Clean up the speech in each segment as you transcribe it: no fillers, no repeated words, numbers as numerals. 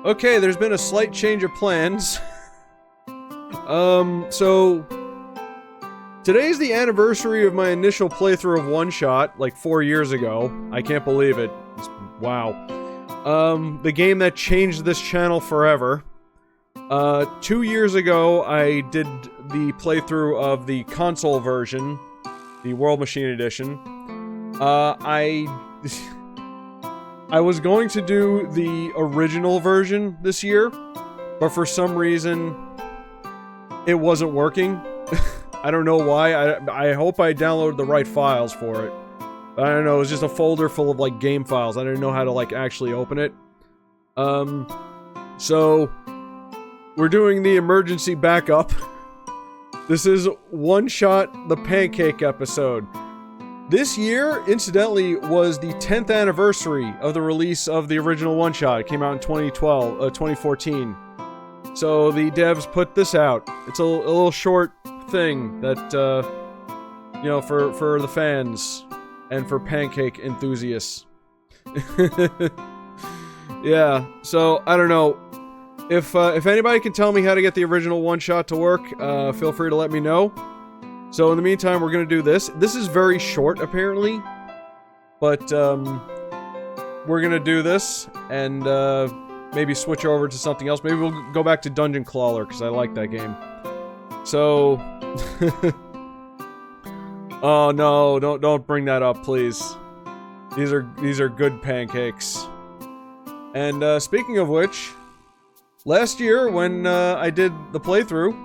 Okay, there's been a slight change of plans. So... Today's the anniversary of my initial playthrough of Oneshot, like 4 years ago. I can't believe it. Wow. The game that changed this channel forever. 2 years ago, I did the playthrough of the console version, the World Machine Edition. I was going to do the original version this year, but for some reason, it wasn't working. I don't know why. I hope I downloaded the right files for it. I don't know, it was just a folder full of, like, game files. I didn't know how to, like, actually open it. So... we're doing the emergency backup. This is Oneshot, the Pancake episode. This year, incidentally, was the 10th anniversary of the release of the original Oneshot. It came out in 2014. So the devs put this out. It's a little short thing that, you know, for the fans and for pancake enthusiasts. Yeah, so, I don't know. If anybody can tell me how to get the original Oneshot to work, feel free to let me know. So in the meantime, we're gonna do this. This is very short, apparently. But, we're gonna do this, and, maybe switch over to something else. Maybe we'll go back to Dungeon Crawler, because I like that game. So... oh no, don't bring that up, please. These are good pancakes. And, speaking of which... last year, when I did the playthrough,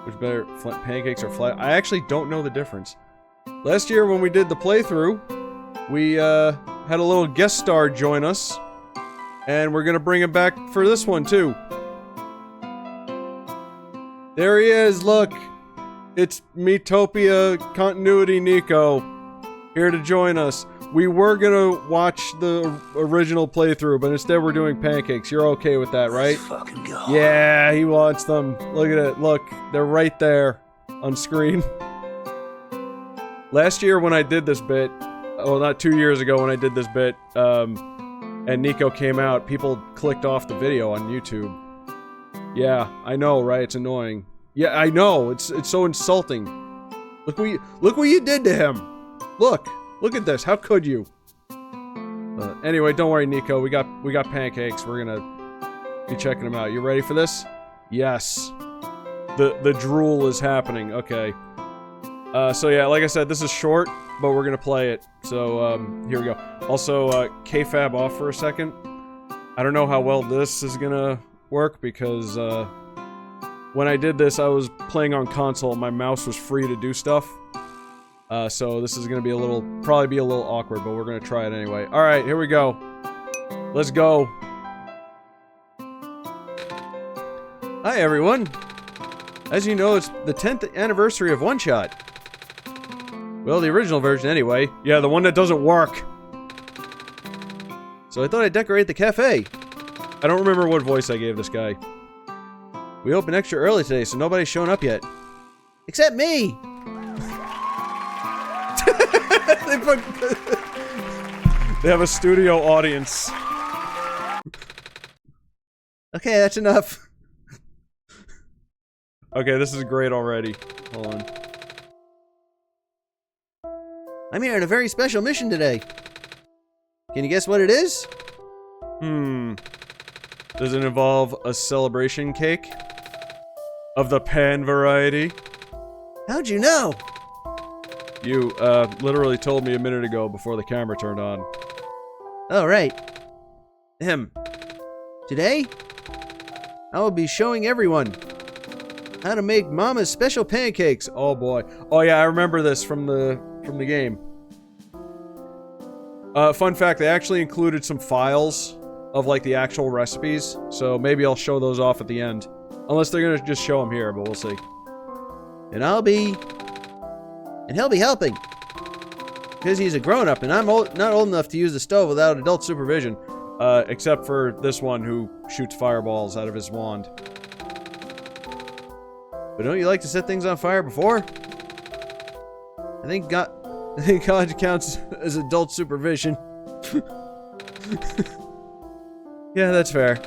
which better, pancakes or flat? I actually don't know the difference. Last year, when we did the playthrough, we had a little guest star join us, and we're gonna bring him back for this one too. There he is. Look, it's Metopia Continuity Niko here to join us. We were gonna watch the original playthrough, but instead we're doing pancakes. You're okay with that, right? Let's fucking go. Yeah, he wants them. Look at it. Look, they're right there on screen. Last year when I did this bit, well, not 2 years ago when I did this bit, and Niko came out, people clicked off the video on YouTube. Yeah, I know, right? It's annoying. Yeah, I know. It's so insulting. Look what you did to him. Look at this. How could you? Anyway, don't worry, Niko. We got pancakes. We're gonna be checking them out. You ready for this? Yes. The drool is happening. Okay. So yeah, like I said, this is short, but we're gonna play it. So here we go. Also, kfab off for a second. I don't know how well this is gonna work because when I did this, I was playing on console. My mouse was free to do stuff. So this is gonna be probably be a little awkward, but we're gonna try it anyway. Alright, here we go. Let's go. Hi everyone. As you know, it's the 10th anniversary of Oneshot. Well, the original version anyway. Yeah, the one that doesn't work. So I thought I'd decorate the cafe. I don't remember what voice I gave this guy. We opened extra early today, so nobody's shown up yet. Except me! They have a studio audience. Okay, that's enough. Okay, this is great already. Hold on. I'm here on a very special mission today. Can you guess what it is? Does it involve a celebration cake? Of the pan variety? How'd you know? You, literally told me a minute ago before the camera turned on. Oh, right. Today, I will be showing everyone how to make Mama's special pancakes. Oh boy. Oh yeah, I remember this from the game. Fun fact, they actually included some files of, like, the actual recipes, so maybe I'll show those off at the end. Unless they're gonna just show them here, but we'll see. And he'll be helping. Because he's a grown-up, and I'm not old enough to use the stove without adult supervision. Except for this one who shoots fireballs out of his wand. But don't you like to set things on fire before? I think God counts as adult supervision. Yeah, that's fair.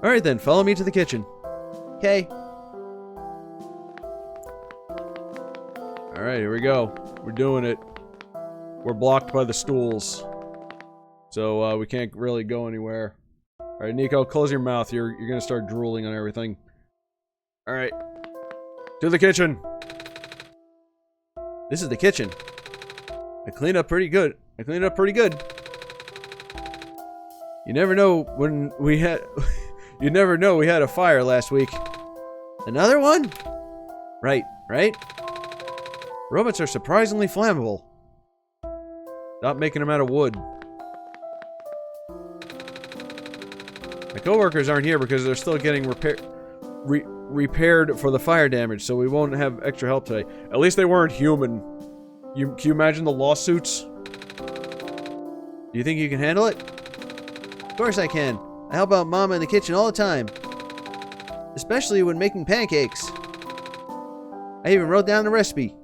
Alright then, follow me to the kitchen. Okay. Alright, here we go. We're doing it. We're blocked by the stools. So, we can't really go anywhere. Alright, Niko, close your mouth. You're gonna start drooling on everything. Alright. To the kitchen! This is the kitchen. I cleaned up pretty good. You never know when we had... you never know we had a fire last week. Another one? Right. Robots are surprisingly flammable. Stop making them out of wood. My coworkers aren't here because they're still getting repaired for the fire damage, so we won't have extra help today. At least they weren't human. Can you imagine the lawsuits? Do you think you can handle it? Of course I can. I help out Mama in the kitchen all the time. Especially when making pancakes. I even wrote down the recipe.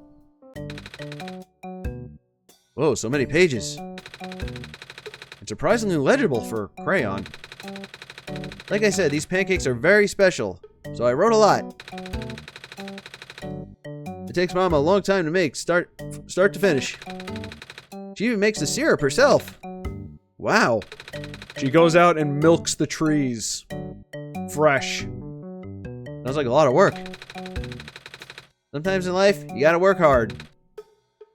Whoa, so many pages. It's surprisingly legible for crayon. Like I said, these pancakes are very special, so I wrote a lot. It takes Mama a long time to make, start to finish. She even makes the syrup herself. Wow. She goes out and milks the trees. Fresh. Sounds like a lot of work. Sometimes in life, you gotta work hard.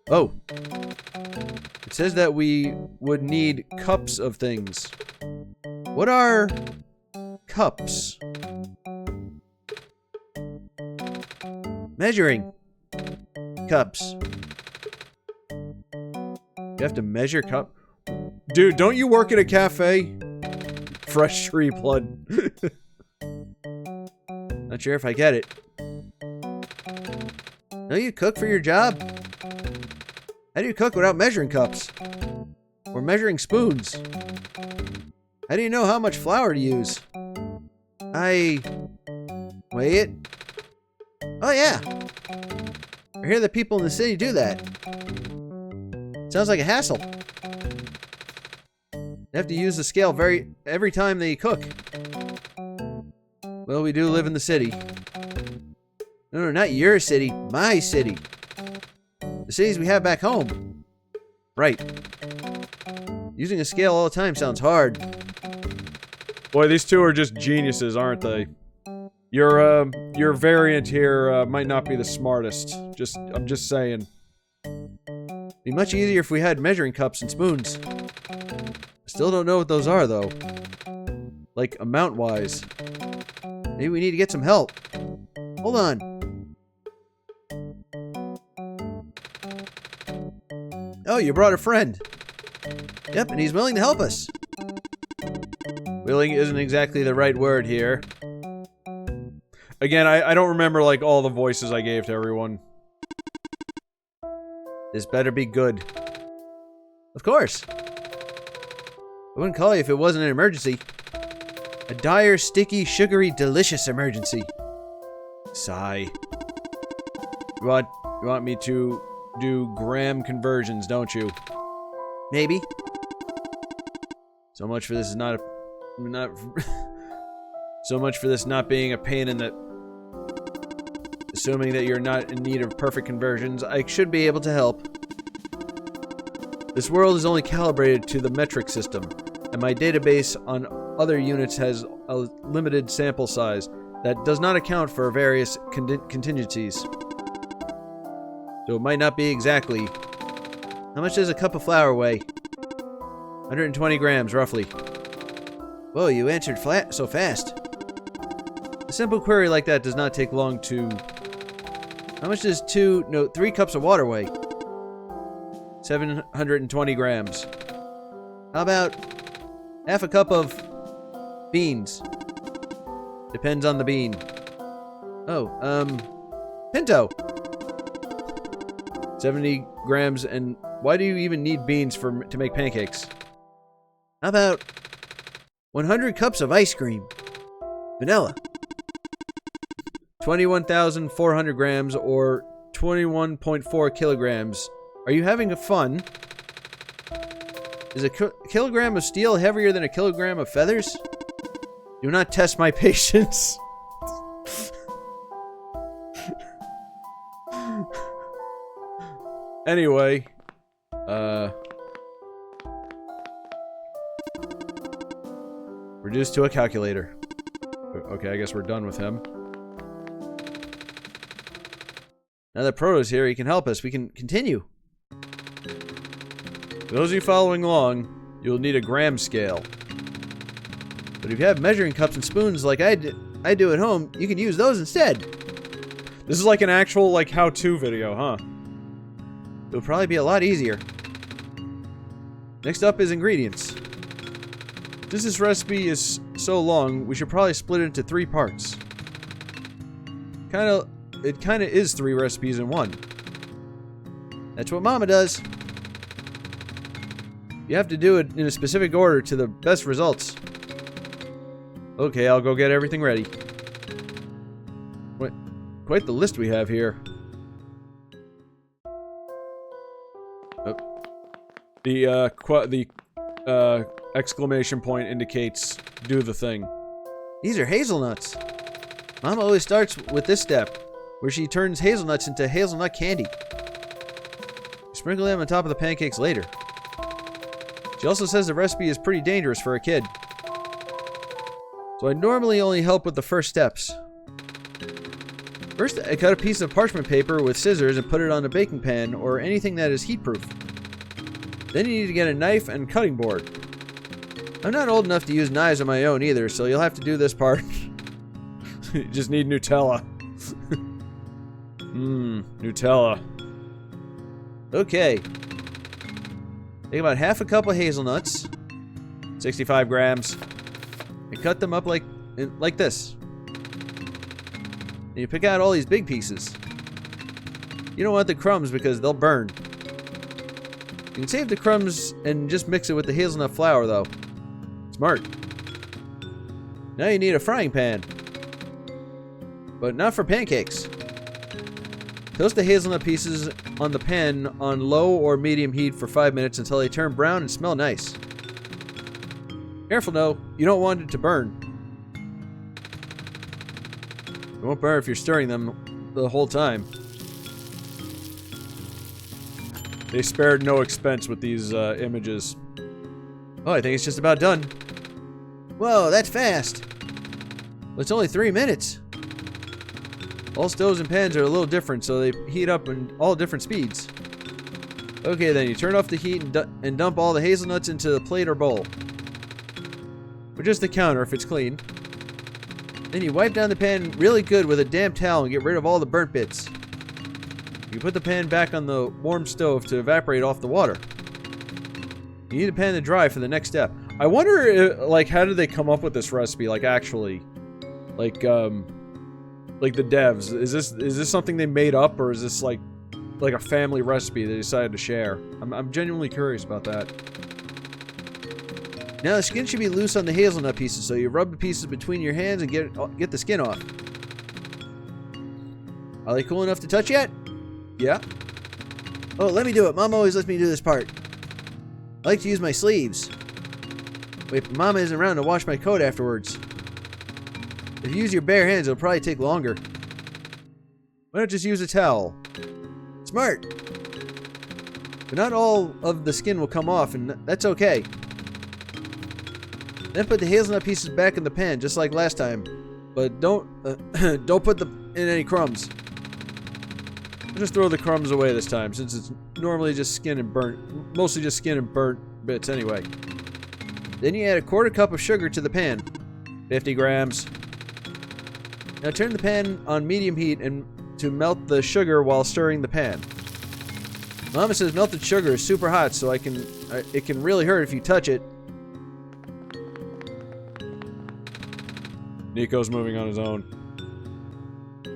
Oh. It says that we would need cups of things. What are cups? Measuring cups. You have to measure cup. Dude, don't you work at a cafe? Fresh tree blood. Not sure if I get it. Don't you cook for your job? How do you cook without measuring cups? Or measuring spoons? How do you know how much flour to use? I weigh it. Oh yeah. I hear that people in the city do that. Sounds like a hassle. They have to use the scale every time they cook. Well, we do live in the city. No, not your city. My city. The cities we have back home. Right. Using a scale all the time sounds hard. Boy, these two are just geniuses, aren't they? Your variant here might not be the smartest. I'm just saying. Be much easier if we had measuring cups and spoons. Still don't know what those are, though. Like, amount-wise. Maybe we need to get some help. Hold on. Oh, you brought a friend. Yep, and he's willing to help us. Willing isn't exactly the right word here. Again, I don't remember, like, all the voices I gave to everyone. This better be good. Of course. I wouldn't call you if it wasn't an emergency. A dire, sticky, sugary, delicious emergency. Sigh. You want me to do gram conversions, don't you? Maybe. So much for this is not so much for this not being a pain in the... Assuming that you're not in need of perfect conversions, I should be able to help. This world is only calibrated to the metric system, and my database on other units has a limited sample size that does not account for various contingencies. So it might not be exactly. How much does a cup of flour weigh? 120 grams, roughly. Whoa, you answered so fast. A simple query like that does not take long to... How much does 3 cups of water weigh? 720 grams. How about half a cup of beans? Depends on the bean. Oh, pinto. 70 grams, and why do you even need beans to make pancakes? How about 100 cups of ice cream? Vanilla. 21,400 grams, or 21.4 kilograms. Are you having fun? Is a kilogram of steel heavier than a kilogram of feathers? Do not test my patience. Anyway, reduced to a calculator. Okay, I guess we're done with him. Now that Proto's here, he can help us. We can continue. For those of you following along, you'll need a gram scale. But if you have measuring cups and spoons like I do at home, you can use those instead. This is like an actual, like, how-to video, huh? It'll probably be a lot easier. Next up is ingredients. Since this recipe is so long, we should probably split it into 3 parts. It kinda is 3 recipes in one. That's what Mama does. You have to do it in a specific order to the best results. Okay, I'll go get everything ready. Quite the list we have here. Oh. The exclamation point indicates do the thing. These are hazelnuts. Mama always starts with this step, where she turns hazelnuts into hazelnut candy. Sprinkle them on top of the pancakes later. She also says the recipe is pretty dangerous for a kid. So I normally only help with the first steps. First, I cut a piece of parchment paper with scissors and put it on a baking pan or anything that is heat-proof. Then you need to get a knife and cutting board. I'm not old enough to use knives on my own either, so you'll have to do this part. You just need Nutella. Nutella. Okay. Take about half a cup of hazelnuts, 65 grams, and cut them up like this. And you pick out all these big pieces. You don't want the crumbs because they'll burn. You can save the crumbs and just mix it with the hazelnut flour, though. Smart. Now you need a frying pan. But not for pancakes. Toast the hazelnut pieces on the pan on low or medium heat for 5 minutes until they turn brown and smell nice. Careful though, you don't want it to burn. It won't burn if you're stirring them the whole time. They spared no expense with these images. Oh, I think it's just about done. Whoa, that's fast. Well, it's only 3 minutes. All stoves and pans are a little different, so they heat up in all different speeds. Okay, then you turn off the heat and dump all the hazelnuts into a plate or bowl. Or just the counter if it's clean. Then you wipe down the pan really good with a damp towel and get rid of all the burnt bits. You put the pan back on the warm stove to evaporate off the water. You need the pan to dry for the next step. I wonder, like, how did they come up with this recipe? Like, actually, like the devs. Is this something they made up, or is this like a family recipe they decided to share? I'm genuinely curious about that. Now the skin should be loose on the hazelnut pieces, so you rub the pieces between your hands and get the skin off. Are they cool enough to touch yet? Yeah. Oh, let me do it. Mom always lets me do this part. I like to use my sleeves. Wait, but Mama isn't around to wash my coat afterwards. If you use your bare hands, it'll probably take longer. Why not just use a towel? Smart! But not all of the skin will come off, and that's okay. Then put the hazelnut pieces back in the pan, just like last time. But don't put in any crumbs. I'll just throw the crumbs away this time, since it's normally just skin and burnt, mostly just skin and burnt bits anyway. Then you add a 1/4 cup of sugar to the pan, 50 grams. Now turn the pan on medium heat and to melt the sugar while stirring the pan. Mama says melted sugar is super hot, so it can really hurt if you touch it. Niko's moving on his own.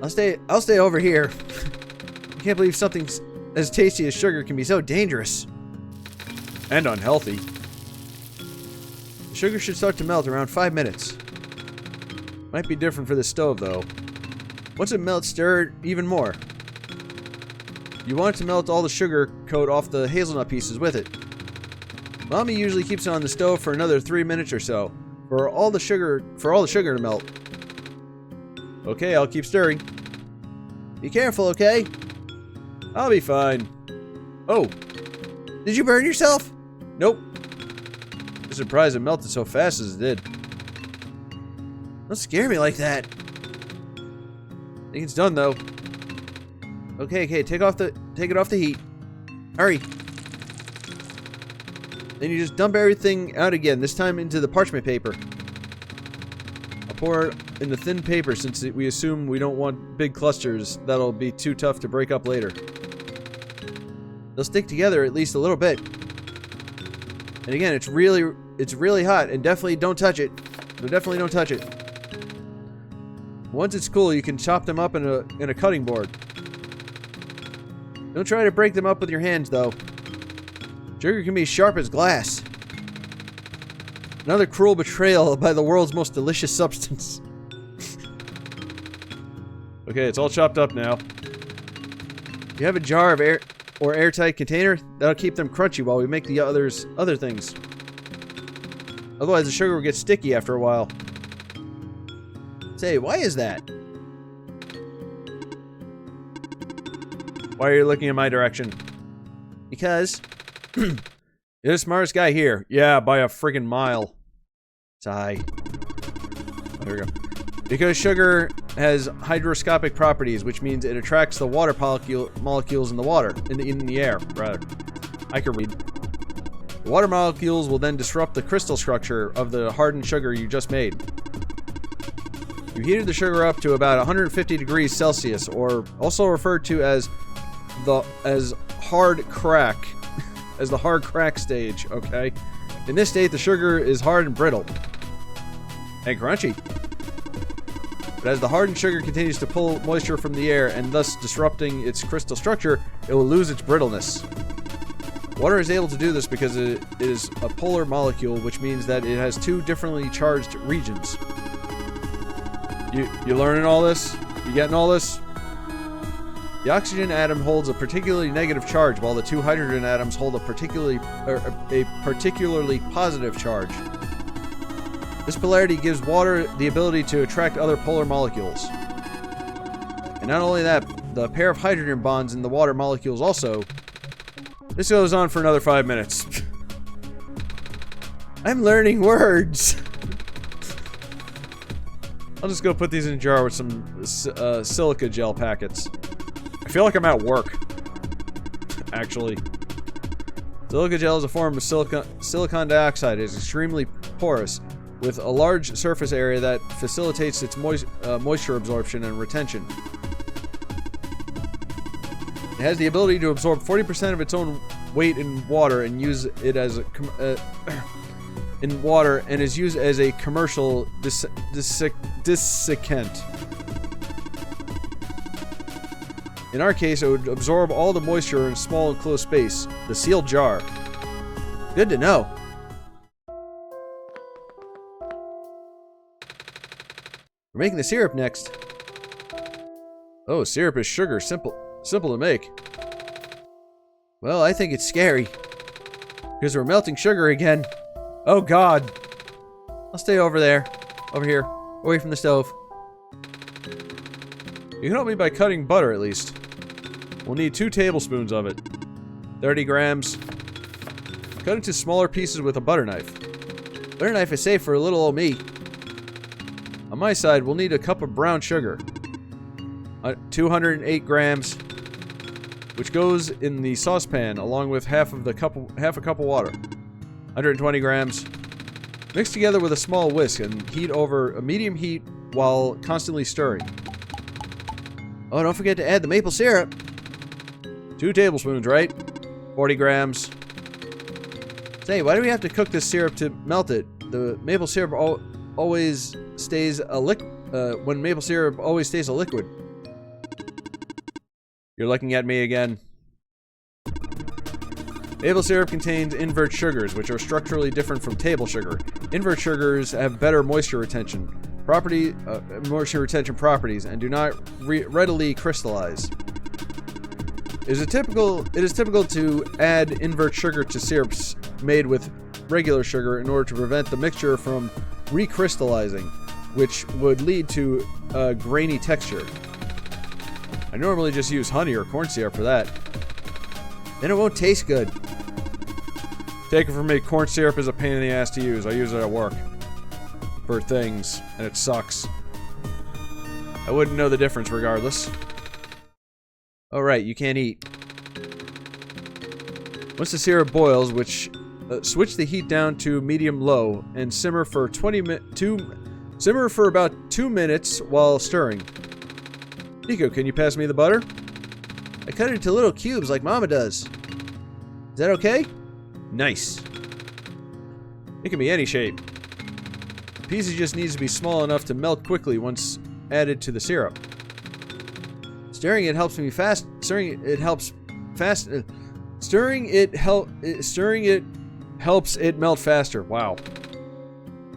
I'll stay over here. I can't believe something as tasty as sugar can be so dangerous. And unhealthy. The sugar should start to melt around 5 minutes. Might be different for the stove, though. Once it melts, stir it even more. You want it to melt all the sugar coat off the hazelnut pieces with it. Mommy usually keeps it on the stove for another 3 minutes or so. For all the sugar to melt. Okay, I'll keep stirring. Be careful, okay? I'll be fine. Oh. Did you burn yourself? Nope. I'm surprised it melted so fast as it did. Don't scare me like that. I think it's done though. Okay, take it off the heat. Hurry. Then you just dump everything out again, this time into the parchment paper. I'll pour it in the thin paper since we assume we don't want big clusters that'll be too tough to break up later. They'll stick together at least a little bit. And again, it's really hot, and definitely don't touch it. Definitely don't touch it. Once it's cool, you can chop them up in a cutting board. Don't try to break them up with your hands, though. Sugar can be sharp as glass. Another cruel betrayal by the world's most delicious substance. Okay, it's all chopped up now. You have a jar of air or airtight container? That'll keep them crunchy while we make the other things. Otherwise, the sugar will get sticky after a while. Say, why is that? Why are you looking in my direction? Because you're the smartest guy here. Yeah, by a friggin' mile. Sigh. Oh, here we go. Because sugar has hygroscopic properties, which means it attracts the water molecules in the water, in the air, rather. I can read. The water molecules will then disrupt the crystal structure of the hardened sugar you just made. You heated the sugar up to about 150 degrees Celsius, or also referred to as the hard crack, as the hard crack stage, okay? In this state, the sugar is hard and brittle. And crunchy. But as the hardened sugar continues to pull moisture from the air and thus disrupting its crystal structure, it will lose its brittleness. Water is able to do this because it is a polar molecule, which means that it has two differently charged regions. You learning all this? You getting all this? The oxygen atom holds a particularly negative charge, while the two hydrogen atoms hold a particularly positive charge. This polarity gives water the ability to attract other polar molecules. And not only that, the pair of hydrogen bonds in the water molecules also. This goes on for another 5 minutes. I'm learning words! I'll just go put these in a jar with some silica gel packets. I feel like I'm at work. Actually. Silica gel is a form of silicon dioxide. It is extremely porous, with a large surface area that facilitates its moisture absorption and retention. It has the ability to absorb 40% of its own weight in water and use it as in water and is used as a commercial desiccant. In our case, it would absorb all the moisture in a small enclosed space, the sealed jar. Good to know. We're making the syrup next. Oh, syrup is sugar, simple to make. Well, I think it's scary. Because we're melting sugar again. Oh god. I'll stay over there. Over here. Away from the stove. You can help me by cutting butter at least. We'll need 2 tablespoons of it. 30 grams. Cut into smaller pieces with a butter knife. Butter knife is safe for a little old me. On my side, we'll need a cup of brown sugar. 208 grams. Which goes in the saucepan along with half a cup of water. 120 grams. Mix together with a small whisk and heat over a medium heat while constantly stirring. Oh, don't forget to add the maple syrup. 2 tablespoons, right? 40 grams. Say, why do we have to cook this syrup to melt it? The maple syrup always stays a liquid. When maple syrup always stays a liquid. You're looking at me again. Maple syrup contains invert sugars, which are structurally different from table sugar. Invert sugars have better moisture retention properties and do not readily crystallize. It is typical to add invert sugar to syrups made with regular sugar in order to prevent the mixture from recrystallizing, which would lead to a grainy texture. I normally just use honey or corn syrup for that. Then it won't taste good. Take it from me, corn syrup is a pain in the ass to use. I use it at work for things, and it sucks. I wouldn't know the difference regardless. Alright, you can't eat. Once the syrup boils, switch the heat down to medium-low and simmer for about 2 minutes while stirring. Niko, can you pass me the butter? I cut it into little cubes like Mama does. Is that okay? Nice. It can be any shape. The pieces just needs to be small enough to melt quickly once added to the syrup. Stirring it helps it melt faster. Wow.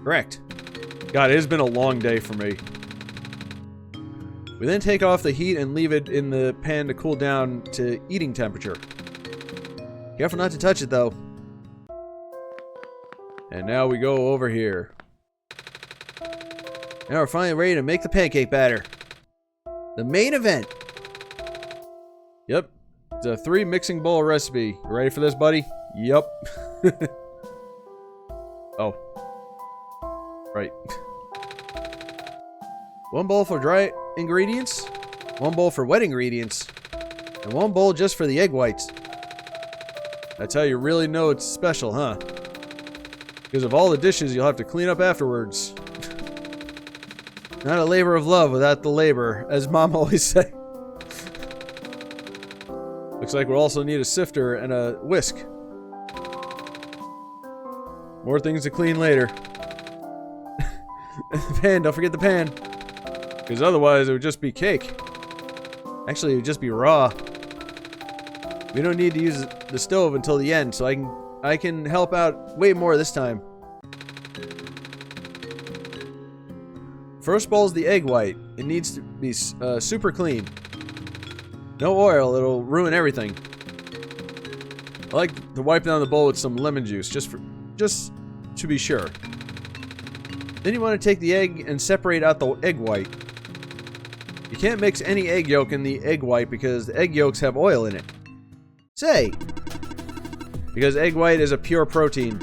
Correct. God, it has been a long day for me. We then take off the heat and leave it in the pan to cool down to eating temperature. Careful not to touch it though. And now we go over here. Now we're finally ready to make the pancake batter. The main event. Yep. It's a 3 mixing bowl recipe. You ready for this, buddy? Yep. Oh. Right. 1 bowl for dry ingredients, 1 bowl for wet ingredients, and 1 bowl just for the egg whites. That's how you really know it's special, huh? Because of all the dishes you'll have to clean up afterwards. Not a labor of love without the labor, as Mom always said. Looks like we'll also need a sifter and a whisk. More things to clean later. The pan, don't forget the pan. Because otherwise it would just be cake. Actually, it would just be raw. We don't need to use the stove until the end, so I can help out way more this time. First bowl is the egg white. It needs to be super clean. No oil, it'll ruin everything. I like to wipe down the bowl with some lemon juice, just to be sure. Then you want to take the egg and separate out the egg white. You can't mix any egg yolk in the egg white because the egg yolks have oil in it. Say! Because egg white is a pure protein.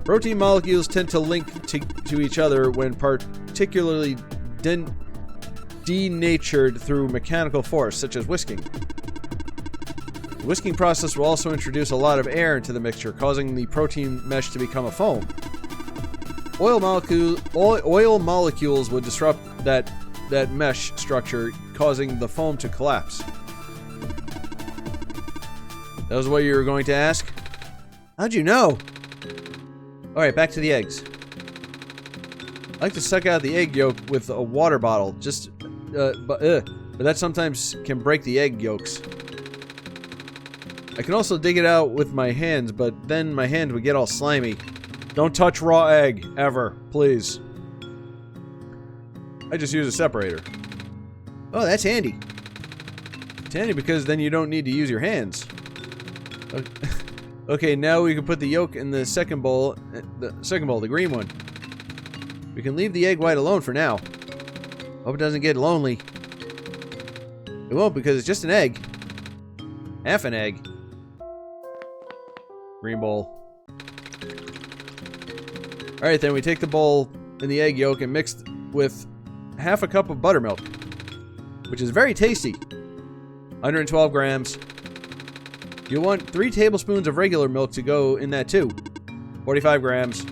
Protein molecules tend to link to each other when particularly denatured through mechanical force, such as whisking. The whisking process will also introduce a lot of air into the mixture, causing the protein mesh to become a foam. Oil molecules would disrupt that mesh structure, causing the foam to collapse. That was what you were going to ask? How'd you know? Alright, back to the eggs. I like to suck out the egg yolk with a water bottle, but that sometimes can break the egg yolks. I can also dig it out with my hands, but then my hands would get all slimy. Don't touch raw egg, ever, please. I just use a separator. Oh, that's handy. It's handy because then you don't need to use your hands. Okay, now we can put the yolk in the second bowl, the green one. We can leave the egg white alone for now. Hope it doesn't get lonely. It won't because it's just an egg. Half an egg. Green bowl. Alright, then we take the bowl and the egg yolk and mix with half a cup of buttermilk, which is very tasty. 112 grams. You'll want 3 tablespoons of regular milk to go in that too. 45 grams.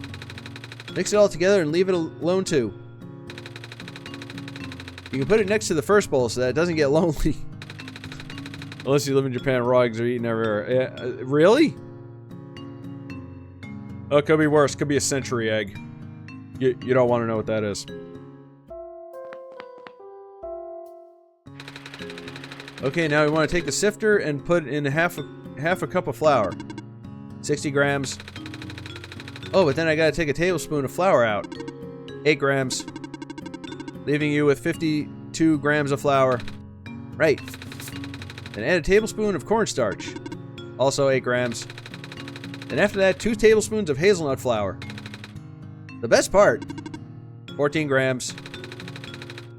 Mix it all together and leave it alone too. You can put it next to the first bowl so that it doesn't get lonely. Unless you live in Japan, raw eggs are eaten everywhere. Really? Oh, it could be worse. Could be a century egg. You don't want to know what that is. Okay, now we want to take the sifter and put in half a cup of flour. 60 grams. Oh, but then I gotta take a tablespoon of flour out. 8 grams. Leaving you with 52 grams of flour. Right. Then add a tablespoon of cornstarch. Also 8 grams. And after that, 2 tablespoons of hazelnut flour. The best part, 14 grams.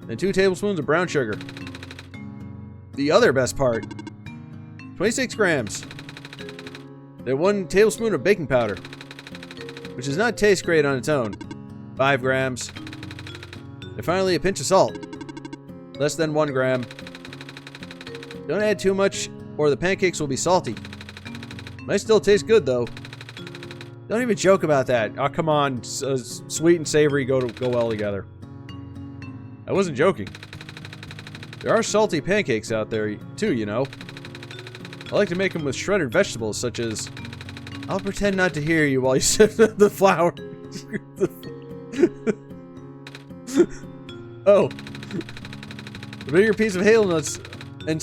And 2 tablespoons of brown sugar. The other best part, 26 grams. Then 1 tablespoon of baking powder, which does not taste great on its own. 5 grams. And finally, a pinch of salt. Less than 1 gram. Don't add too much, or the pancakes will be salty. Might still taste good, though. Don't even joke about that. Oh, come on. Sweet and savory go well together. I wasn't joking. There are salty pancakes out there, too, you know. I like to make them with shredded vegetables, such as... I'll pretend not to hear you while you sift the flour. Oh. The bigger piece of hazelnuts and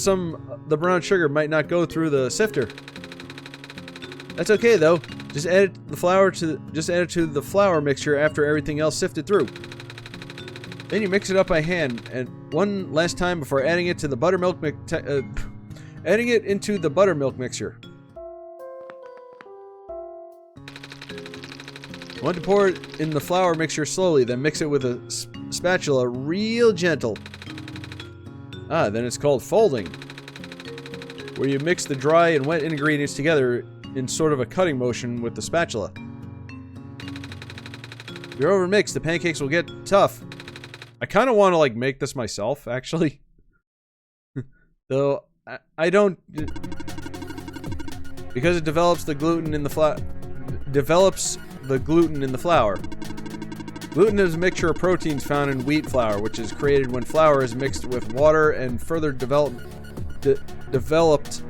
the brown sugar might not go through the sifter. That's okay, though. Just add it to the flour mixture after everything else sifted through. Then you mix it up by hand, and one last time before adding it to the buttermilk into the buttermilk mixture. I want to pour it in the flour mixture slowly, then mix it with a spatula real gentle. Ah, then it's called folding, where you mix the dry and wet ingredients together in sort of a cutting motion with the spatula. If you're overmixed, the pancakes will get tough. I kind of want to like make this myself, actually. Though I don't, because it develops the gluten in the flour. Gluten is a mixture of proteins found in wheat flour, which is created when flour is mixed with water and further developed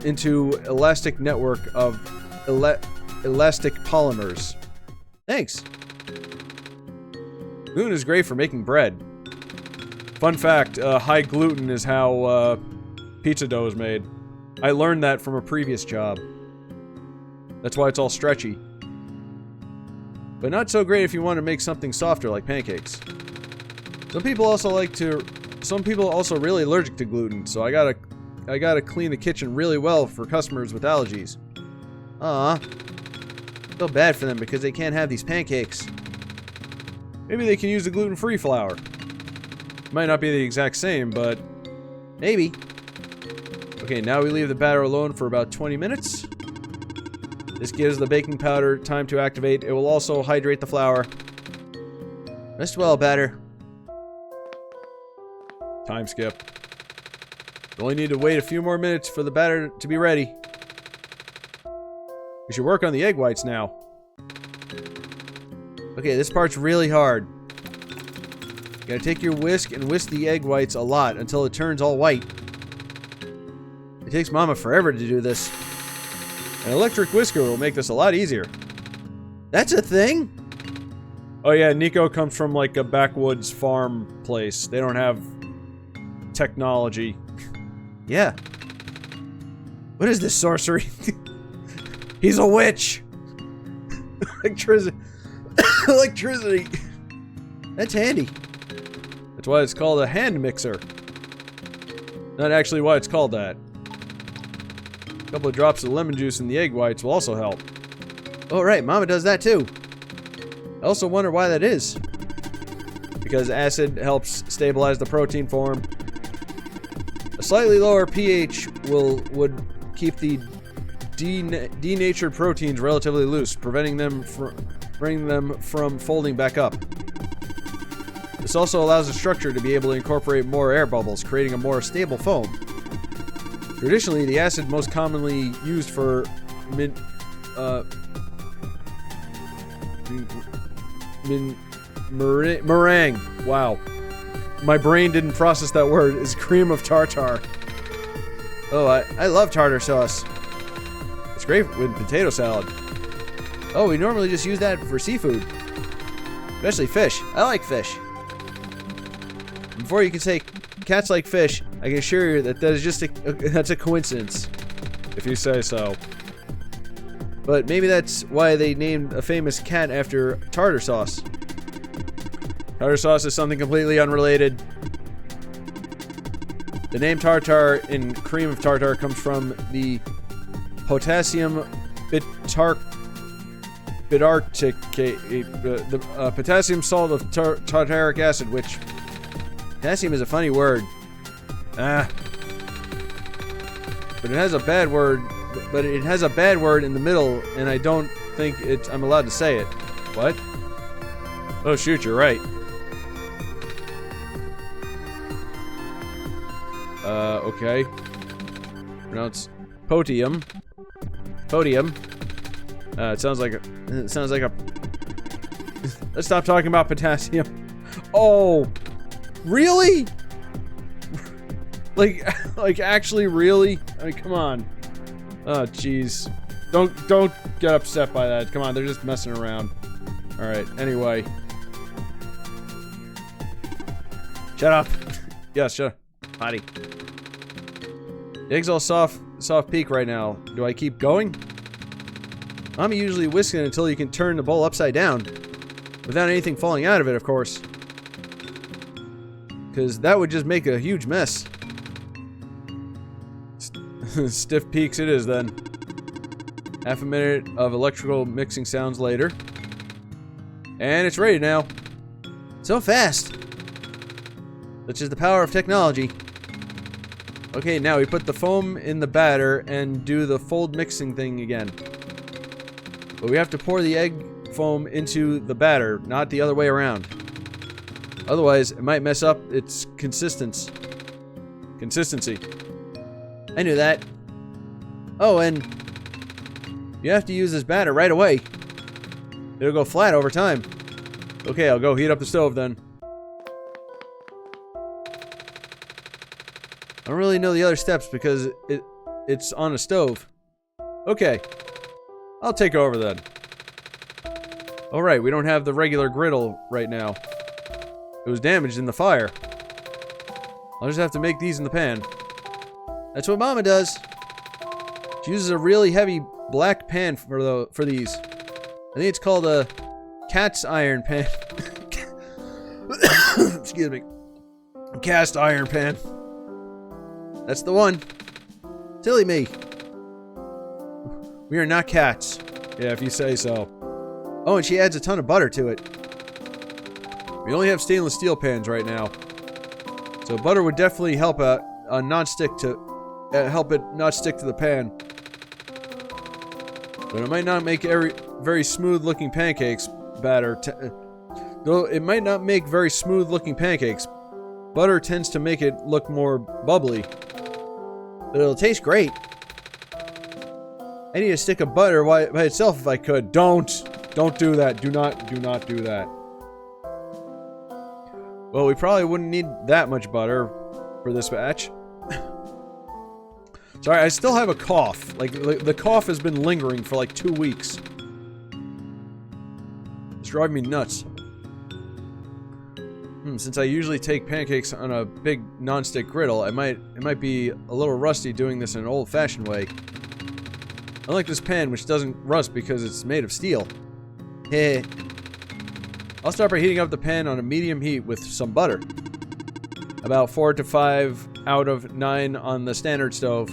into elastic network of elastic polymers. Thanks. Gluten is great for making bread. Fun fact, high gluten is how pizza dough is made. I learned that from a previous job. That's why it's all stretchy. But not so great if you want to make something softer like pancakes. Some people also really allergic to gluten, so I gotta clean the kitchen really well for customers with allergies. Aw. Feel bad for them because they can't have these pancakes. Maybe they can use the gluten-free flour. Might not be the exact same, but maybe. Okay, now we leave the batter alone for about 20 minutes. This gives the baking powder time to activate. It will also hydrate the flour. Rest well, batter. Time skip. You only need to wait a few more minutes for the batter to be ready. We should work on the egg whites now. Okay, this part's really hard. You gotta take your whisk and whisk the egg whites a lot until it turns all white. It takes Mama forever to do this. An electric whisker will make this a lot easier. That's a thing? Oh yeah, Niko comes from like a backwoods farm place. They don't have technology. Yeah. What is this sorcery? He's a witch! Electricity. Electricity. That's handy. That's why it's called a hand mixer. Not actually why it's called that. A couple of drops of lemon juice in the egg whites will also help. Oh right, Mama does that too. I also wonder why that is. Because acid helps stabilize the protein form. A slightly lower pH would keep the denatured proteins relatively loose, preventing them from folding back up. This also allows the structure to be able to incorporate more air bubbles, creating a more stable foam. Traditionally, the acid most commonly used for meringue. Wow. My brain didn't process that word. Is cream of tartar. Oh, I love tartar sauce. It's great with potato salad. Oh, we normally just use that for seafood. Especially fish. I like fish. Before you can say cats like fish, I can assure you that is just that's a coincidence. If you say so. But maybe that's why they named a famous cat after tartar sauce. Tartar sauce is something completely unrelated. The name tartar in cream of tartar comes from the potassium bidarticate the potassium salt of tartaric acid, which potassium is a funny word. But it has a bad word. But it has a bad word in the middle, and I don't think I'm allowed to say it. What? Oh shoot, you're right. Okay. Pronounce podium. Podium. It sounds like a. Let's stop talking about potassium. Oh, really? like actually, really? I mean, come on. Oh, jeez. Don't get upset by that. Come on, they're just messing around. All right. Anyway. Shut up. Yes, shut up. Potty. The egg's all soft peak right now. Do I keep going? I'm usually whisking it until you can turn the bowl upside down. Without anything falling out of it, of course. Because that would just make a huge mess. Stiff peaks it is then. Half a minute of electrical mixing sounds later. And it's ready now. So fast! Such is the power of technology. Okay, now we put the foam in the batter and do the fold mixing thing again. But we have to pour the egg foam into the batter, not the other way around. Otherwise, it might mess up its consistency. I knew that. Oh, and you have to use this batter right away. It'll go flat over time. Okay, I'll go heat up the stove then. I don't really know the other steps because it's on a stove. Okay. I'll take over then. Alright, we don't have the regular griddle right now. It was damaged in the fire. I'll just have to make these in the pan. That's what Mama does. She uses a really heavy black pan for these. I think it's called a cat's iron pan. Excuse me. Cast iron pan. That's the one. Silly me. We are not cats. Yeah, if you say so. Oh, and she adds a ton of butter to it. We only have stainless steel pans right now. So butter would definitely help help it not stick to the pan. But it might not make very smooth looking pancakes batter. Though it might not make very smooth looking pancakes, butter tends to make it look more bubbly. But it'll taste great. I need a stick of butter by itself if I could. Don't do that. Do not do that. Well, we probably wouldn't need that much butter for this batch. Sorry, I still have a cough. Like, the cough has been lingering for like 2 weeks. It's driving me nuts. Since I usually take pancakes on a big non-stick griddle, it might be a little rusty doing this in an old-fashioned way. Unlike this pan, which doesn't rust because it's made of steel. Heh. I'll start by heating up the pan on a medium heat with some butter. About 4 to 5 out of 9 on the standard stove.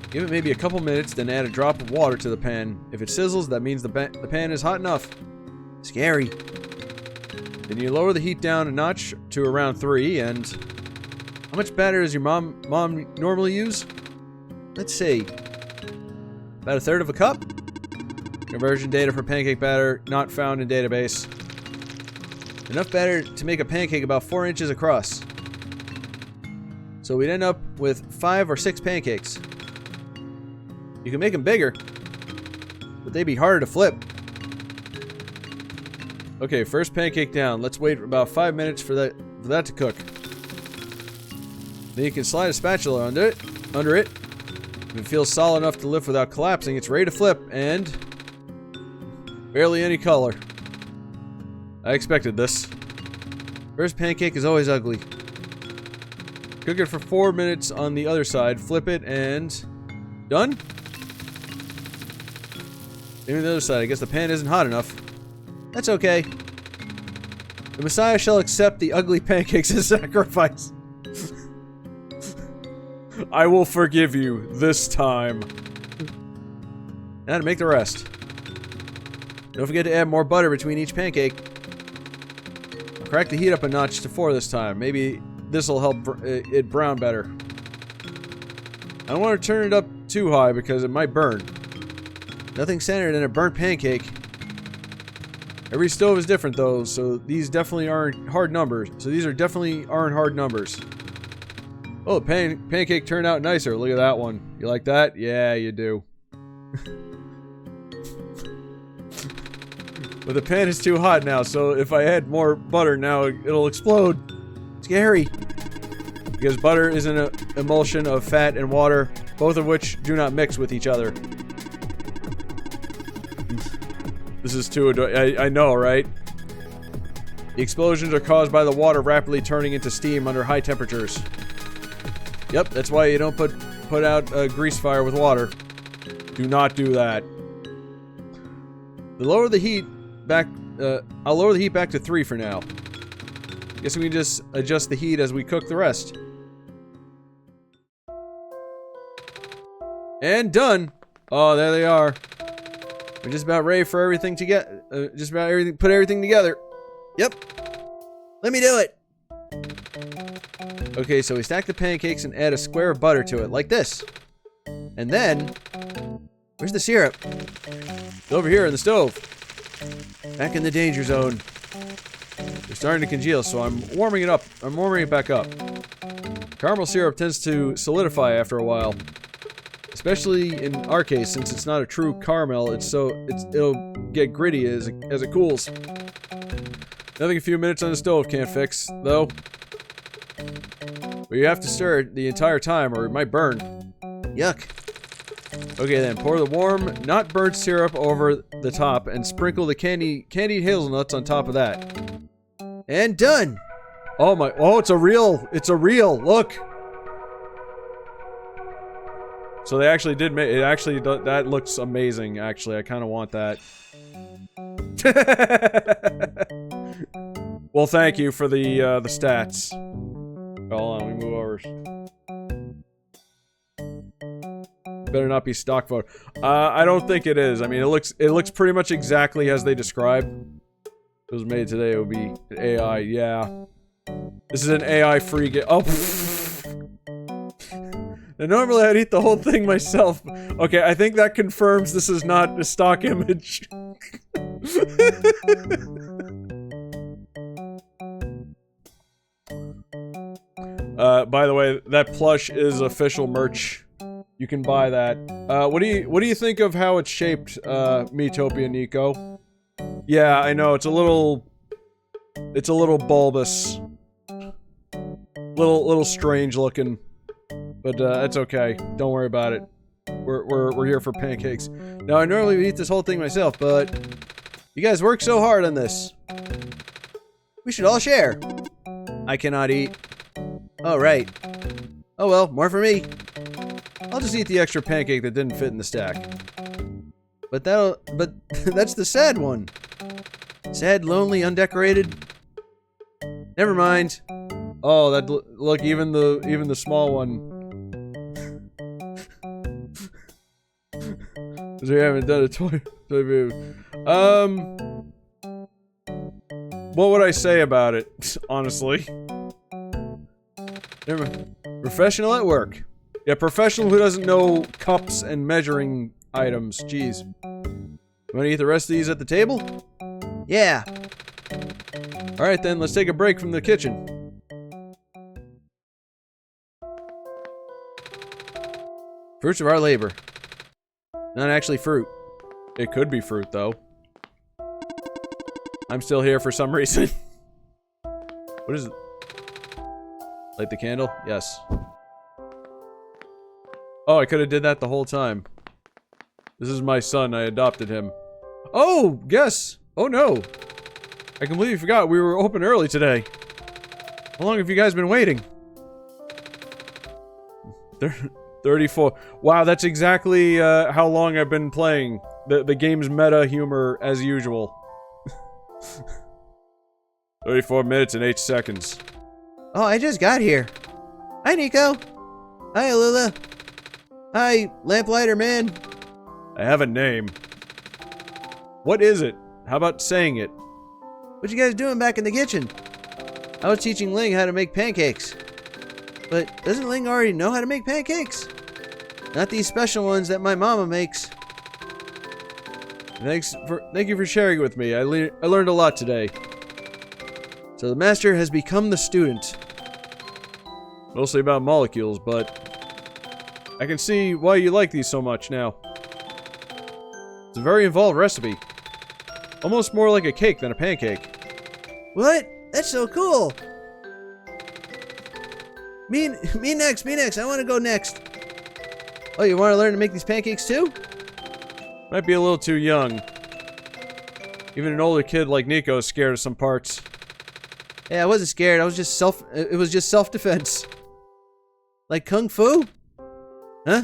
Give it maybe a couple minutes, then add a drop of water to the pan. If it sizzles, that means the pan is hot enough. Scary. Then you lower the heat down a notch to around 3, and... How much batter does your mom normally use? Let's see. About 1/3 of a cup? Conversion data for pancake batter not found in database. Enough batter to make a pancake about 4 inches across. So we'd end up with 5 or 6 pancakes. You can make them bigger, but they'd be harder to flip. Okay, first pancake down. Let's wait about 5 minutes for that to cook. Then you can slide a spatula under it. If it feels solid enough to lift without collapsing, it's ready to flip, and barely any color. I expected this. First pancake is always ugly. Cook it for 4 minutes on the other side, flip it, and done? Maybe the other side. I guess the pan isn't hot enough. That's okay. The Messiah shall accept the ugly pancakes as sacrifice. I will forgive you this time. Now to make the rest. Don't forget to add more butter between each pancake. I'll crack the heat up a notch to 4 this time. Maybe this'll help it brown better. I don't want to turn it up too high because it might burn. Nothing centered in a burnt pancake. Every stove is different though, so these definitely aren't hard numbers. Aren't hard numbers. Oh, the pancake turned out nicer. Look at that one. You like that? Yeah, you do. But the pan is too hot now, so if I add more butter now, it'll explode. Scary. Because butter is an emulsion of fat and water, both of which do not mix with each other. This is too I know, right? The explosions are caused by the water rapidly turning into steam under high temperatures. Yep, that's why you don't put out a grease fire with water. Do not do that. I'll lower the heat back to 3 for now. Guess we can just adjust the heat as we cook the rest. And done! Oh, there they are. We're just about ready for everything to get, put everything together. Yep. Let me do it. Okay, so we stack the pancakes and add a square of butter to it, like this. And then, where's the syrup? It's over here in the stove. Back in the danger zone. It's starting to congeal, so I'm warming it up. I'm warming it back up. Caramel syrup tends to solidify after a while. Especially in our case, since it's not a true caramel, it'll get gritty as it cools. Nothing a few minutes on the stove can't fix, though. But you have to stir it the entire time or it might burn. Yuck. Okay then, pour the warm, not burnt syrup over the top and sprinkle the candied hazelnuts on top of that. And done! Oh my, oh, it's a reel, look! So they actually did make, that looks amazing, actually. I kind of want that. Well, thank you for the stats. Hold on, we move over. Better not be stock photo. I don't think it is. I mean, it looks pretty much exactly as they describe. If it was made today, it would be AI, yeah. This is an AI-free game. Oh, and normally I'd eat the whole thing myself. Okay, I think that confirms this is not a stock image. By the way, that plush is official merch. You can buy that. What do you think of how it's shaped, Metopia Niko? Yeah, I know, it's a little bulbous. Little strange looking. But, it's okay. Don't worry about it. We're here for pancakes. Now, I normally would eat this whole thing myself, but you guys work so hard on this. We should all share. I cannot eat. Oh, right. Oh well, more for me. I'll just eat the extra pancake that didn't fit in the stack. But that's the sad one. Sad, lonely, undecorated. Never mind. Oh, look, even the small one. We haven't done a toy food. What would I say about it, honestly? Never mind. Professional at work. Yeah, professional who doesn't know cups and measuring items. Jeez. You wanna eat the rest of these at the table? Yeah. Alright then, let's take a break from the kitchen. Fruits of our labor. Not actually fruit. It could be fruit, though. I'm still here for some reason. What is it? Light the candle? Yes. Oh, I could have did that the whole time. This is my son. I adopted him. Oh, guess. Oh, no. I completely forgot we were open early today. How long have you guys been waiting? 34. Wow, that's exactly how long I've been playing. The game's meta humor as usual. 34 minutes and 8 seconds. Oh, I just got here. Hi, Niko. Hi, Alula. Hi, Lamplighter Man. I have a name. What is it? How about saying it? What you guys doing back in the kitchen? I was teaching Ling how to make pancakes. But doesn't Ling already know how to make pancakes? Not these special ones that my mama makes. Thank you for sharing it with me. I learned a lot today. So the master has become the student. Mostly about molecules, but I can see why you like these so much now. It's a very involved recipe. Almost more like a cake than a pancake. What? That's so cool. Me next. I want to go next. Oh, you want to learn to make these pancakes too? Might be a little too young. Even an older kid like Niko is scared of some parts. Yeah, I wasn't scared. It was just self-defense. Like Kung Fu? Huh?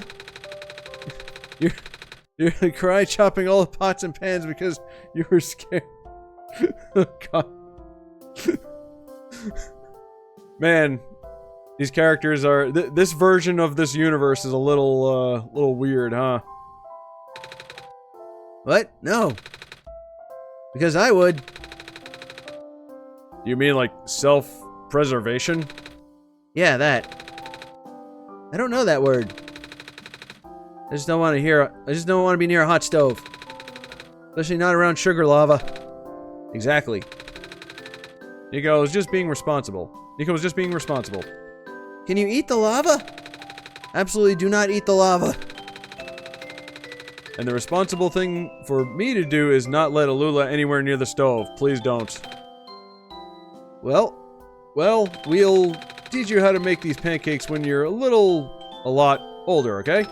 You're karate chopping all the pots and pans because you were scared. Oh, God. Man, these characters are... this version of this universe is a little weird, huh? What? No. Because I would. You mean like self-preservation? Yeah, that. I don't know that word. I just don't want to be near a hot stove. Especially not around sugar lava. Exactly. Niko was just being responsible. Can you eat the lava? Absolutely do not eat the lava. And the responsible thing for me to do is not let Alula anywhere near the stove. Please don't. Well, we'll teach you how to make these pancakes when you're a lot older, okay?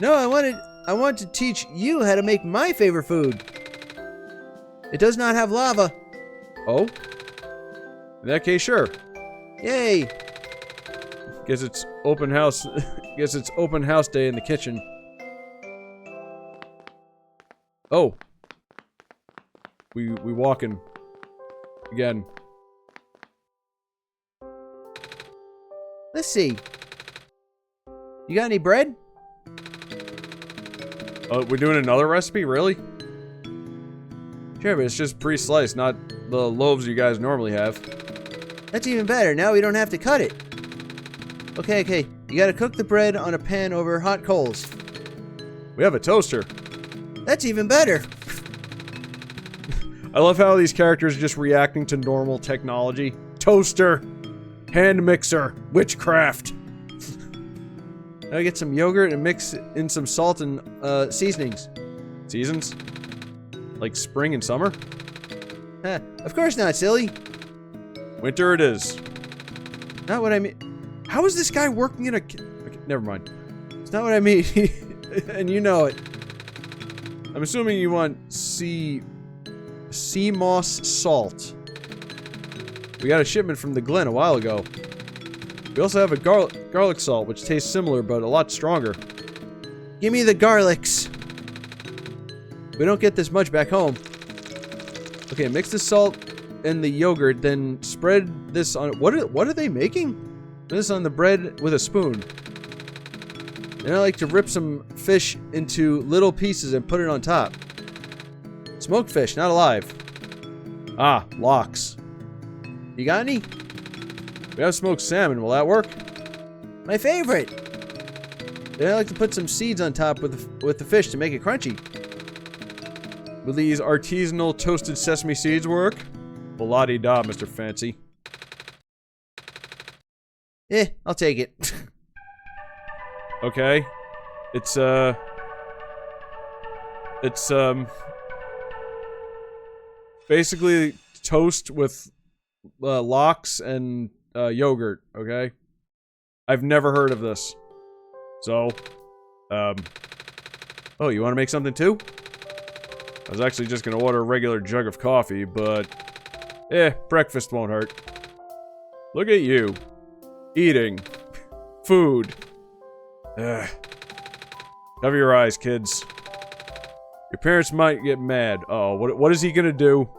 No, I want to teach you how to make my favorite food. It does not have lava. Oh? In that case, sure. Yay! Guess it's open house day in the kitchen. Oh. We walking. Again. Let's see. You got any bread? Oh, we're doing another recipe? Really? Sure, but it's just pre-sliced, not the loaves you guys normally have. That's even better. Now we don't have to cut it. Okay. You gotta cook the bread on a pan over hot coals. We have a toaster. That's even better. I love how these characters are just reacting to normal technology. Toaster. Hand mixer. Witchcraft. Now get some yogurt and mix in some salt and seasonings. Seasons? Like spring and summer? Huh, of course not, silly. Winter it is. Not what I mean. How is this guy working in a... Okay, never mind. It's not what I mean. And you know it. I'm assuming you want sea moss salt. We got a shipment from the Glen a while ago. We also have a garlic salt, which tastes similar, but a lot stronger. Give me the garlics. We don't get this much back home. Okay, mix the salt and the yogurt, then spread this on... What are they making? This on the bread with a spoon. And I like to rip some fish into little pieces and put it on top. Smoked fish, not alive. Ah, lox. You got any? We have smoked salmon. Will that work? My favorite. Then I like to put some seeds on top with the fish to make it crunchy. Will these artisanal toasted sesame seeds work? Well-la-di-da, Mr. Fancy. I'll take it. Okay. It's basically toast with lox and yogurt, okay? I've never heard of this. So, oh, you want to make something too? I was actually just gonna order a regular jug of coffee, but breakfast won't hurt. Look at you. Eating. Food. Ugh. Cover your eyes, kids. Your parents might get mad. Uh-oh, what is he gonna do?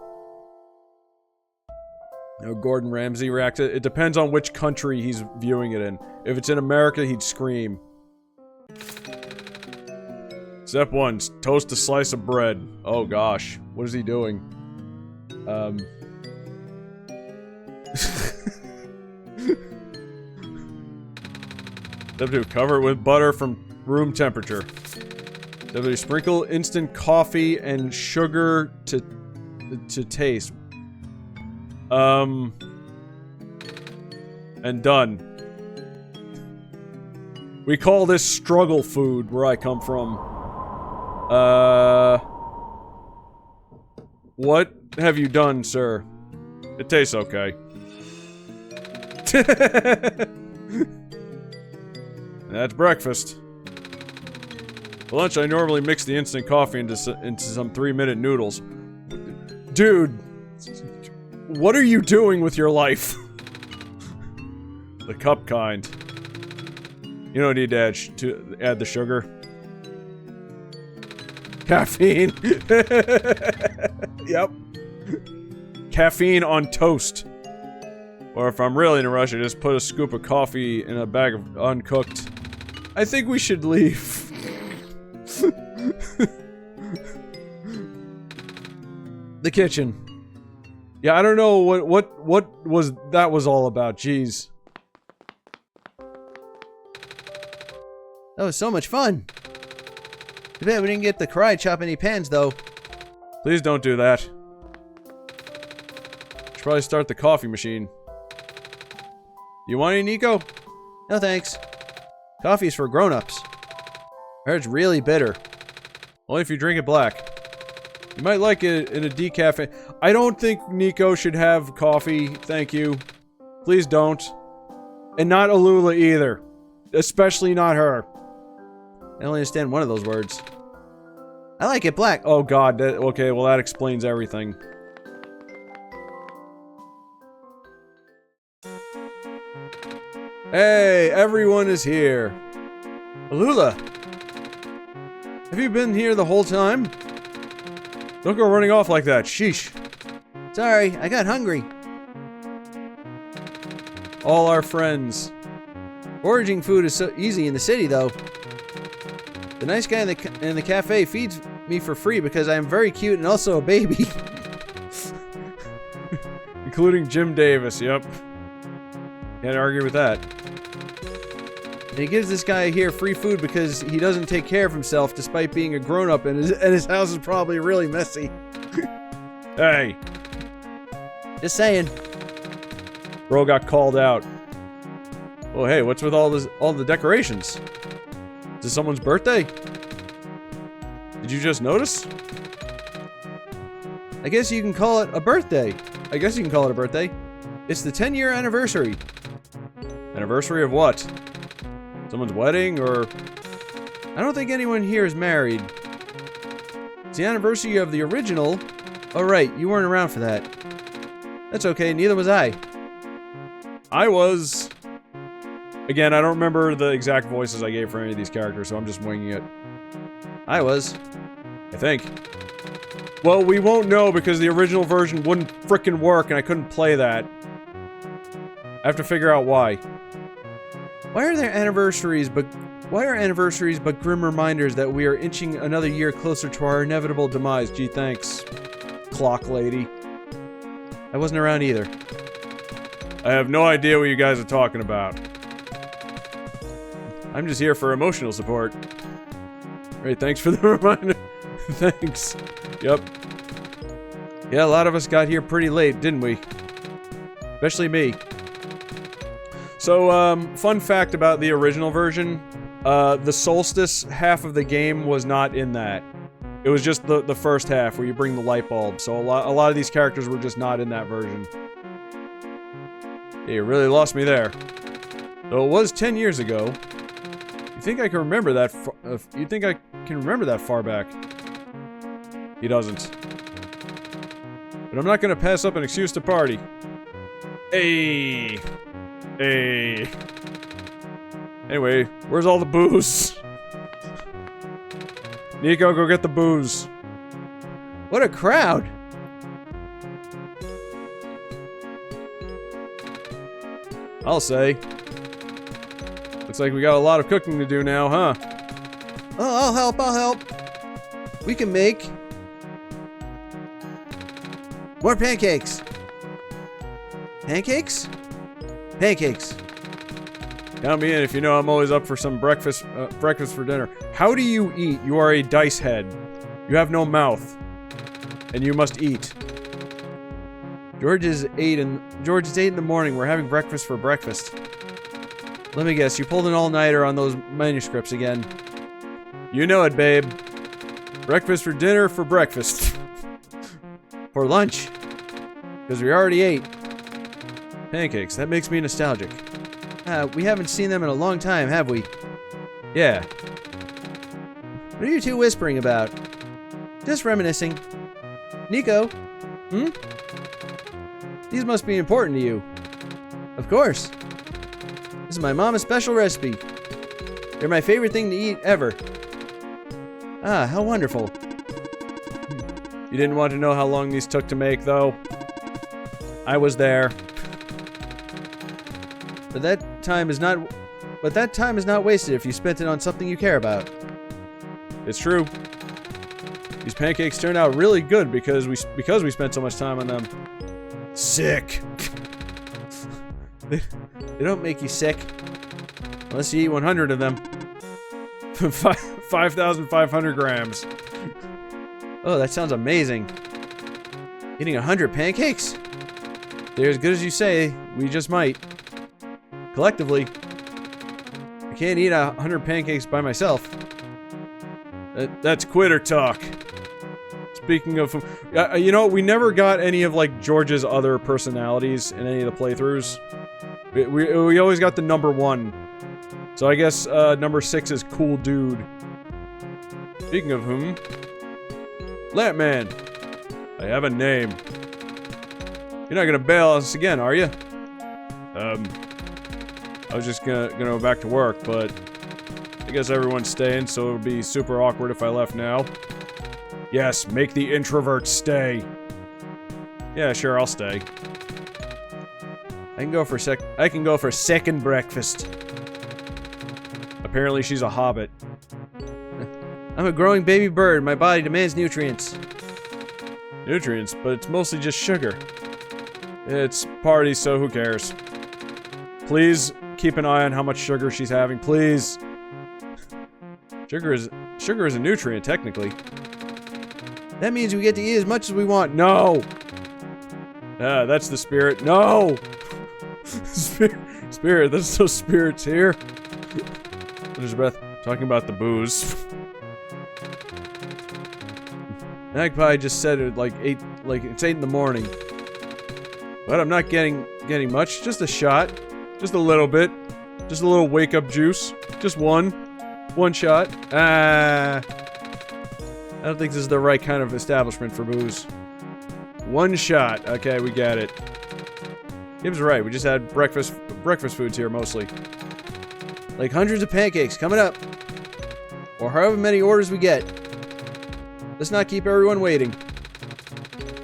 No, Gordon Ramsay reacted. It depends on which country he's viewing it in. If it's in America, he'd scream. Step 1, toast a slice of bread. Oh gosh, what is he doing? Step 2, cover it with butter from room temperature. Step 3, sprinkle instant coffee and sugar to taste. And done. We call this struggle food where I come from. What have you done, sir? It tastes okay. That's breakfast. For lunch, I normally mix the instant coffee into some 3-minute noodles. Dude, what are you doing with your life? The cup kind. You don't need to add the sugar. Caffeine. Yep. Caffeine on toast. Or if I'm really in a rush, I just put a scoop of coffee in a bag of uncooked. I think we should leave. The kitchen. Yeah, I don't know what was that was all about. Jeez. That was so much fun. Too bad we didn't get to cry chop any pans, though. Please don't do that. Should probably start the coffee machine. You want any, Niko? No thanks. Coffee's for grown-ups. I heard it's really bitter. Only if you drink it black. You might like it in a decaf. I don't think Niko should have coffee, thank you. Please don't. And not Alula either. Especially not her. I only understand one of those words. I like it black. Oh god, okay, well that explains everything. Hey, everyone is here. Alula! Have you been here the whole time? Don't go running off like that, sheesh. Sorry, I got hungry. All our friends. Foraging food is so easy in the city, though. The nice guy in the cafe feeds me for free because I am very cute and also a baby. Including Jim Davis, yep. Can't argue with that. And he gives this guy here free food because he doesn't take care of himself despite being a grown-up and his house is probably really messy. Hey. Just saying. Bro got called out. Oh hey, what's with all the decorations? Is it someone's birthday? Did you just notice? I guess you can call it a birthday. It's the 10-year anniversary. Anniversary of what? Someone's wedding, or... I don't think anyone here is married. It's the anniversary of the original. Oh right, you weren't around for that. That's okay, neither was I. I was... Again, I don't remember the exact voices I gave for any of these characters, so I'm just winging it. I was. I think. Well, we won't know because the original version wouldn't frickin' work and I couldn't play that. I have to figure out why. Why are anniversaries but grim reminders that we are inching another year closer to our inevitable demise? Gee, thanks, clock lady. I wasn't around either. I have no idea what you guys are talking about. I'm just here for emotional support. Great, thanks for the reminder. Thanks. Yep. Yeah, a lot of us got here pretty late, didn't we? Especially me. So, fun fact about the original version. The solstice half of the game was not in that. It was just the first half where you bring the light bulb. So a lot of these characters were just not in that version. Yeah, you really lost me there. Though it was 10 years ago. You think I can remember that? You think I can remember that far back? He doesn't. But I'm not gonna pass up an excuse to party. Hey. Hey. Anyway, where's all the booze? Niko, go get the booze. What a crowd! I'll say. Looks like we got a lot of cooking to do now, huh? Oh, I'll help. We can make more pancakes. Pancakes? Pancakes. Count me in if you know I'm always up for some breakfast for dinner. How do you eat? You are a dice head. You have no mouth. And you must eat. George is 8 in the morning. We're having breakfast for breakfast. Let me guess, you pulled an all-nighter on those manuscripts again. You know it, babe. Breakfast for dinner for breakfast. For lunch. Because we already ate. Pancakes, that makes me nostalgic. We haven't seen them in a long time, have we? Yeah. What are you two whispering about? Just reminiscing. Niko? These must be important to you. Of course. This is my mama's special recipe. They're my favorite thing to eat ever. Ah, how wonderful. You didn't want to know how long these took to make, though. I was there. But that time is not wasted if you spent it on something you care about. It's true. These pancakes turned out really good because we spent so much time on them. Sick. They don't make you sick. Unless you eat 100 of them. 5,500 grams. Oh, that sounds amazing. Eating 100 pancakes? They're as good as you say. We just might. Collectively. I can't eat 100 pancakes by myself. That's quitter talk. Speaking of, you know, we never got any of like George's other personalities in any of the playthroughs. We always got the number 1. So I guess number 6 is cool dude. Speaking of whom, Lampman, I have a name. You're not gonna bail us again, are you? I was just gonna go back to work, but I guess everyone's staying, so it would be super awkward if I left now. Yes, make the introvert stay. Yeah, sure, I'll stay. I can go for second breakfast. Apparently she's a hobbit. I'm a growing baby bird. My body demands nutrients. Nutrients, but it's mostly just sugar. It's party, so who cares? Please keep an eye on how much sugar she's having, please. Sugar is a nutrient, technically. That means we get to eat as much as we want. No! That's the spirit. No! Spirit, there's no spirits here. There's breath. Talking about the booze. Magpie just said it like it's 8 in the morning. But I'm not getting much. Just a shot. Just a little bit. Just a little wake-up juice. Just one. One shot. I don't think this is the right kind of establishment for booze. One shot. Okay, we get it. Gibbs right. We just had breakfast foods here mostly. Like hundreds of pancakes coming up. Or however many orders we get. Let's not keep everyone waiting.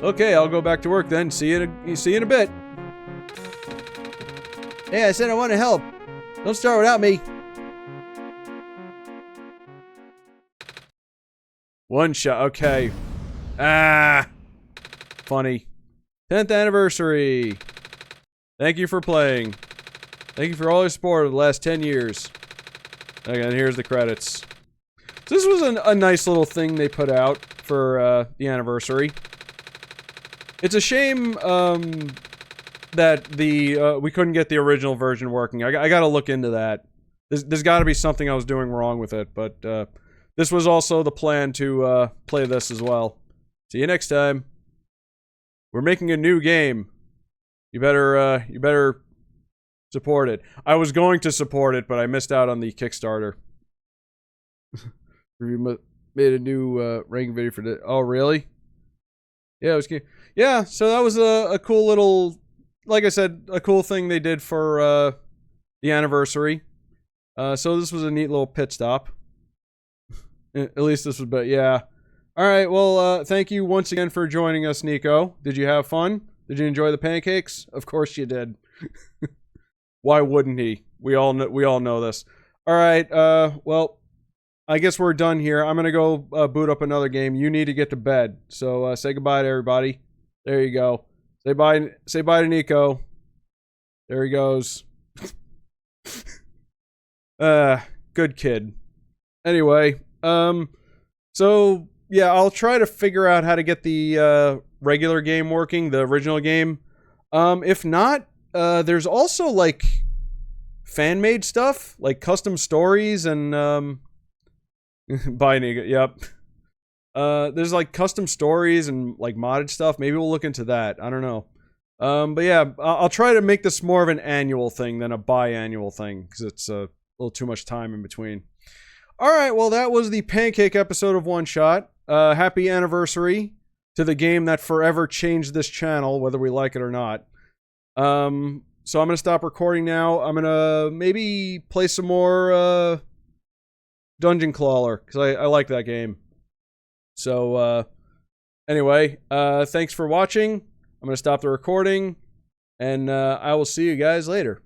Okay, I'll go back to work then. See you in a bit. Hey, I said I want to help. Don't start without me. One shot. Okay. Ah. Funny. 10th anniversary. Thank you for playing. Thank you for all your support over the last 10 years. Okay, and here's the credits. So this was a nice little thing they put out for the anniversary. It's a shame that we couldn't get the original version working. I gotta look into that. There's gotta be something I was doing wrong with it, but this was also the plan to play this as well. See you next time. We're making a new game. You better support it. I was going to support it, but I missed out on the Kickstarter. We made a new ranking video for the. Oh, really? Yeah, it was. Yeah, so that was a cool little, like I said, a cool thing they did for the anniversary. So this was a neat little pit stop. At least this was, but yeah. All right, well, thank you once again for joining us, Niko. Did you have fun? Did you enjoy the pancakes? Of course you did. Why wouldn't he? We all know this. All right, well. I guess we're done here. I'm gonna go boot up another game. You need to get to bed. So say goodbye to everybody. There you go. Say bye. Say bye to Niko. There he goes. Good kid. Anyway, so yeah, I'll try to figure out how to get the regular game working, the original game. If not, there's also like fan-made stuff, like custom stories and bye Niko. Yep. There's like custom stories and like modded stuff. Maybe we'll look into that. I don't know. But yeah, I'll try to make this more of an annual thing than a biannual thing because it's a little too much time in between. All right, well that was the Pancake episode of One Shot. Happy anniversary to the game that forever changed this channel, whether we like it or not. So I'm gonna stop recording now. I'm gonna maybe play some more Dungeon Crawler because I like that game. So anyway, thanks for watching. I'm gonna stop the recording, and I will see you guys later.